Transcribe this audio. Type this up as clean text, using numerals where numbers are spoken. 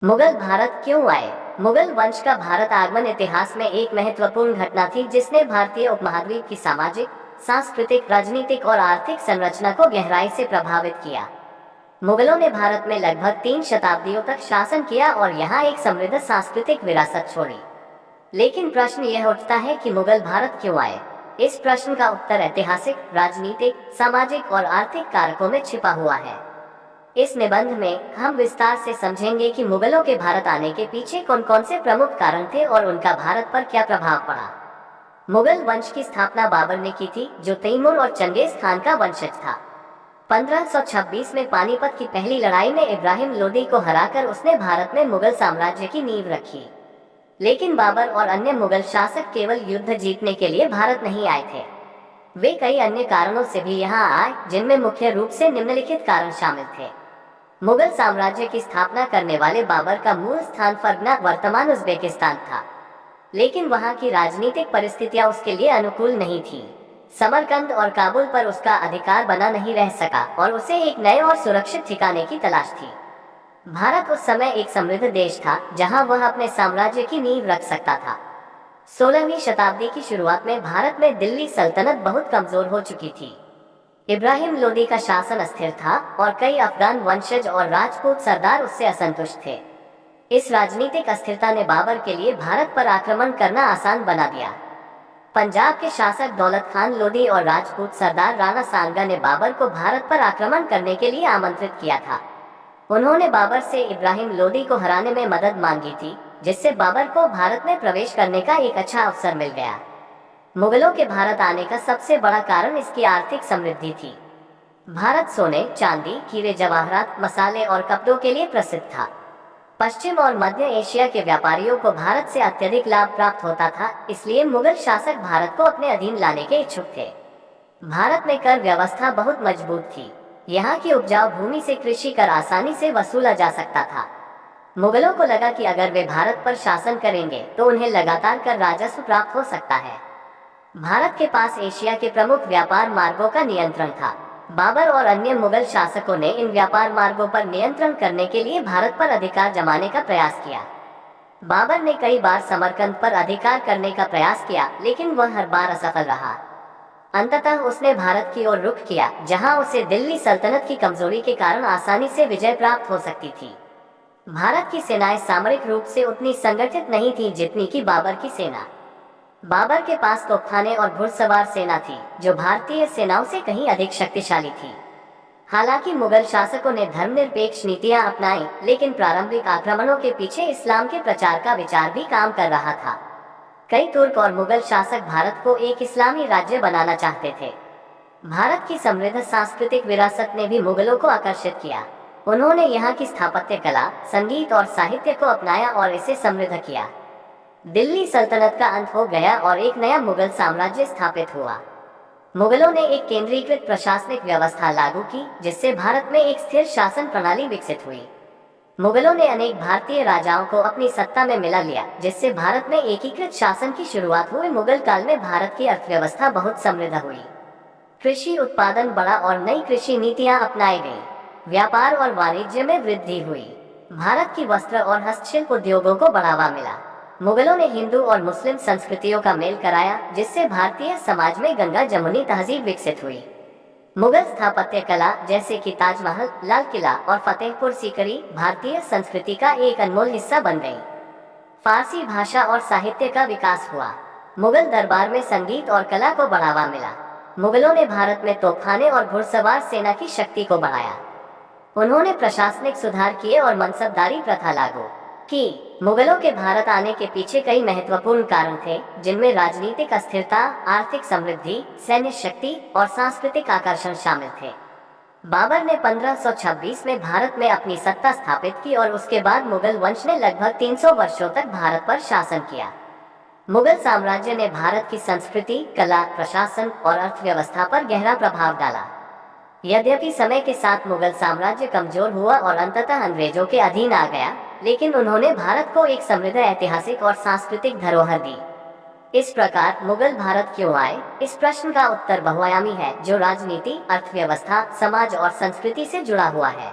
मुगल भारत क्यों आए? मुगल वंश का भारत आगमन इतिहास में एक महत्वपूर्ण घटना थी जिसने भारतीय उपमहाद्वीप की सामाजिक, सांस्कृतिक, राजनीतिक और आर्थिक संरचना को गहराई से प्रभावित किया। मुगलों ने भारत में लगभग 3 शताब्दियों तक शासन किया और यहाँ एक समृद्ध सांस्कृतिक विरासत छोड़ी। लेकिन प्रश्न यह उठता है कि मुगल भारत क्यों आए? इस प्रश्न का उत्तर ऐतिहासिक, राजनीतिक, सामाजिक और आर्थिक कारकों में छिपा हुआ है। इस निबंध में हम विस्तार से समझेंगे कि मुगलों के भारत आने के पीछे कौन कौन से प्रमुख कारण थे और उनका भारत पर क्या प्रभाव पड़ा। मुगल वंश की स्थापना बाबर ने की थी, जो तैमूर और चंगेज खान का वंशज था। 1526 में पानीपत की पहली लड़ाई में इब्राहिम लोदी को हराकर उसने भारत में मुगल साम्राज्य की नींव रखी। लेकिन बाबर और अन्य मुगल शासक केवल युद्ध जीतने के लिए भारत नहीं आए थे। वे कई अन्य कारणों से भी यहाँ आए, जिनमें मुख्य रूप से निम्नलिखित कारण शामिल थे। मुगल साम्राज्य की स्थापना करने वाले बाबर का मूल स्थान फरगना, वर्तमान उज्बेकिस्तान था, लेकिन वहां की राजनीतिक परिस्थितियां उसके लिए अनुकूल नहीं थी। समरकंद और काबुल पर उसका अधिकार बना नहीं रह सका और उसे एक नए और सुरक्षित ठिकाने की तलाश थी। भारत उस समय एक समृद्ध देश था जहां वह अपने साम्राज्य की नींव रख सकता था। 16वीं शताब्दी की शुरुआत में भारत में दिल्ली सल्तनत बहुत कमजोर हो चुकी थी। इब्राहिम लोदी का शासन अस्थिर था और कई अफगान वंशज और राजपूत सरदार उससे असंतुष्ट थे। इस राजनीतिक अस्थिरता ने बाबर के लिए भारत पर आक्रमण करना आसान बना दिया। पंजाब के शासक दौलत खान लोदी और राजपूत सरदार राणा सांगा ने बाबर को भारत पर आक्रमण करने के लिए आमंत्रित किया था। उन्होंने बाबर से इब्राहिम लोदी को हराने में मदद मांगी थी, जिससे बाबर को भारत में प्रवेश करने का एक अच्छा अवसर मिल गया। मुगलों के भारत आने का सबसे बड़ा कारण इसकी आर्थिक समृद्धि थी। भारत सोने, चांदी, हीरे जवाहरात, मसाले और कपड़ों के लिए प्रसिद्ध था। पश्चिम और मध्य एशिया के व्यापारियों को भारत से अत्यधिक लाभ प्राप्त होता था, इसलिए मुगल शासक भारत को अपने अधीन लाने के इच्छुक थे। भारत में कर व्यवस्था बहुत मजबूत थी। यहाँ की उपजाऊ भूमि से कृषि कर आसानी से वसूला जा सकता था। मुगलों को लगा कि अगर वे भारत पर शासन करेंगे तो उन्हें लगातार कर राजस्व प्राप्त हो सकता है। भारत के पास एशिया के प्रमुख व्यापार मार्गों का नियंत्रण था। बाबर और अन्य मुगल शासकों ने इन व्यापार मार्गों पर नियंत्रण करने के लिए भारत पर अधिकार जमाने का प्रयास किया। बाबर ने कई बार समरकंद पर अधिकार करने का प्रयास किया, लेकिन वह हर बार असफल रहा। अंततः उसने भारत की ओर रुख किया, जहां उसे दिल्ली सल्तनत की कमजोरी के कारण आसानी से विजय प्राप्त हो सकती थी। भारत की सेनाएं सामरिक रूप से उतनी संगठित नहीं थी जितनी कि बाबर की सेना। बाबर के पास तोपखाने और घुड़सवार सेना थी, जो भारतीय सेनाओं से कहीं अधिक शक्तिशाली थी। हालांकि मुगल शासकों ने धर्मनिरपेक्ष नीतियां अपनाई, लेकिन प्रारंभिक आक्रमणों के पीछे इस्लाम के प्रचार का विचार भी काम कर रहा था। कई तुर्क और मुगल शासक भारत को एक इस्लामी राज्य बनाना चाहते थे। भारत की समृद्ध सांस्कृतिक विरासत ने भी मुगलों को आकर्षित किया। उन्होंने यहाँ की स्थापत्य कला, संगीत और साहित्य को अपनाया और इसे समृद्ध किया। दिल्ली सल्तनत का अंत हो गया और एक नया मुगल साम्राज्य स्थापित हुआ। मुगलों ने एक केंद्रीकृत प्रशासनिक व्यवस्था लागू की, जिससे भारत में एक स्थिर शासन प्रणाली विकसित हुई। मुगलों ने अनेक भारतीय राजाओं को अपनी सत्ता में मिला लिया, जिससे भारत में एकीकृत शासन की शुरुआत हुई। मुगल काल में भारत की अर्थव्यवस्था बहुत समृद्ध हुई। कृषि उत्पादन बढ़ा और नई कृषि नीतियां अपनाई गईं। व्यापार और वाणिज्य में वृद्धि हुई। भारत की वस्त्र और हस्तशिल्प उद्योगों को बढ़ावा मिला। मुगलों ने हिंदू और मुस्लिम संस्कृतियों का मेल कराया, जिससे भारतीय समाज में गंगा जमुनी तहजीब विकसित हुई। मुगल स्थापत्य कला, जैसे कि ताजमहल, लाल किला और फतेहपुर सीकरी, भारतीय संस्कृति का एक अनमोल हिस्सा बन गई। फारसी भाषा और साहित्य का विकास हुआ। मुगल दरबार में संगीत और कला को बढ़ावा मिला। मुगलों ने भारत में तोपखाने और घुड़सवार सेना की शक्ति को बढ़ाया। उन्होंने प्रशासनिक सुधार किए और मनसबदारी प्रथा लागू की। मुगलों के भारत आने के पीछे कई महत्वपूर्ण कारण थे, जिनमें राजनीतिक अस्थिरता, आर्थिक समृद्धि, सैन्य शक्ति और सांस्कृतिक आकर्षण शामिल थे। बाबर ने 1526 में भारत में अपनी सत्ता स्थापित की और उसके बाद मुगल वंश ने लगभग 300 वर्षों तक भारत पर शासन किया। मुगल साम्राज्य ने भारत की संस्कृति, कला, प्रशासन और अर्थव्यवस्था पर गहरा प्रभाव डाला। यद्यपि समय के साथ मुगल साम्राज्य कमजोर हुआ और अंततः अंग्रेजों के अधीन आ गया, लेकिन उन्होंने भारत को एक समृद्ध ऐतिहासिक और सांस्कृतिक धरोहर दी। इस प्रकार मुगल भारत क्यों आए? इस प्रश्न का उत्तर बहुआयामी है, जो राजनीति, अर्थव्यवस्था, समाज और संस्कृति से जुड़ा हुआ है।